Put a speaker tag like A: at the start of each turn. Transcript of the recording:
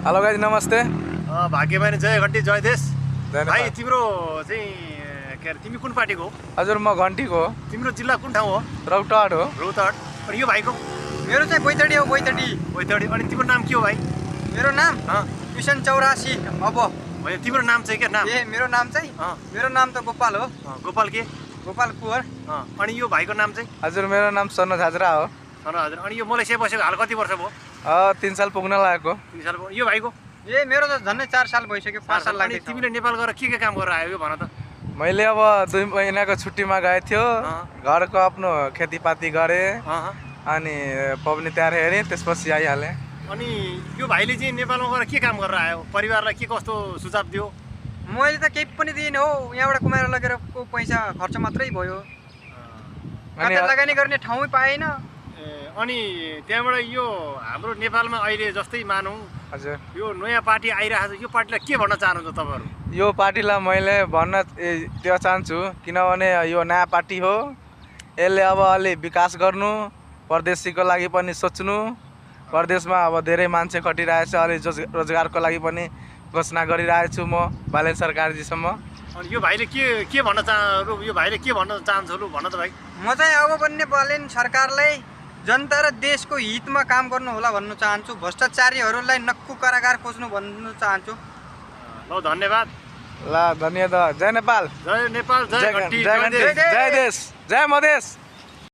A: Hello guys नमस्ते।
B: भाग्यमानी जय घन्टी जय देश।
A: जय
B: भाइ
A: नेपाल।
B: तिम्रो चाहिँ के अरे तिमी कुन पार्टीको हो?
A: हजुर म घन्टीको हो।
B: तिम्रो जिल्ला कुन ठाउँ हो?
A: रौतहट हो।
B: रौतहट। अनि यो भाइको?
C: मेरो चाहिँ बैतडी हो, बैतडी।
B: बैतडी। अनि तिम्रो नाम के हो भाइ?
C: मेरो नाम
B: अँ
C: किसन 84। अब
B: होइन तिम्रो नाम चाहिँ के नाम?
C: मेरो नाम चाहिँ मेरो नाम त गोपाल हो।
B: गोपाल के?
C: गोपाल कुवर।
B: अनि यो भाइको नाम चाहिँ?
A: हजुर मेरो नाम सन्नु झाजरा हो।
B: हजुर। अनि यो मलेसिया बसेको हाल कति वर्ष भयो?
A: 3 साल पुग्न लागेको।
B: 3 साल भयो। यो भाइको?
C: मेरो त झन्डै 4 साल भइसक्यो, 5 साल
B: अनि
C: लाग्यो।
B: तिमीले नेपाल गएर के काम गरेर आयो यो भन त?
A: मैले अब 2 महिनाको छुट्टीमा गएको थियो। घरको आफ्नो खेतीपाती गरेँ अनि पबनी तयार हेरेँ, त्यसपछि आइहालेँ।
B: अनि यो भाइले चाहिँ नेपालमा गएर के काम गरेर आयो? परिवारलाई के कस्तो सुझाव दियो?
C: मैले त केही पनि दिइनँ हो। यहाँबाट कमाएर लगेर पैसा खर्च मात्रै भयो।
A: अनि
C: कतै लगानी गर्ने ठाउँै पाएन।
B: अनि त्यहाँबाट यो हाम्रो नेपालमा अहिले जस्तै मानौँ
A: हजुर
B: यो नयाँ पार्टी आइरहेको छ, यो पार्टीलाई के भन्न चाहनुहुन्छ तपाईँहरू?
A: यो पार्टीलाई मैले भन्न त्यो चाहन्छु किनभने यो नयाँ पार्टी हो। यसले अब अलि विकास गर्नु, परदेशीको लागि पनि सोच्नु। परदेशमा अब धेरै मान्छे खटिरहेछ, अलि रोजगारको लागि पनि घोषणा गरिरहेछु म बालेन सरकारजीसम्म।
B: अनि यो भाइले के भन्न यो भाइले के भन्न चाहन्छ लु भन त भाइ?
C: म चाहिँ अब बन्ने बालेन सरकारलाई जनता र देशको हितमा काम गर्नु होला भन्न चाहन्छु। भ्रष्टाचारीहरूलाई नक्कु कारागार खोज्नु भन्न चाहन्छु।
B: ल धन्यवाद।
A: ल धन्यवाद। जय नेपाल।
B: जय नेपाल। जय घन्टी।
A: जय देश। जय मधेस।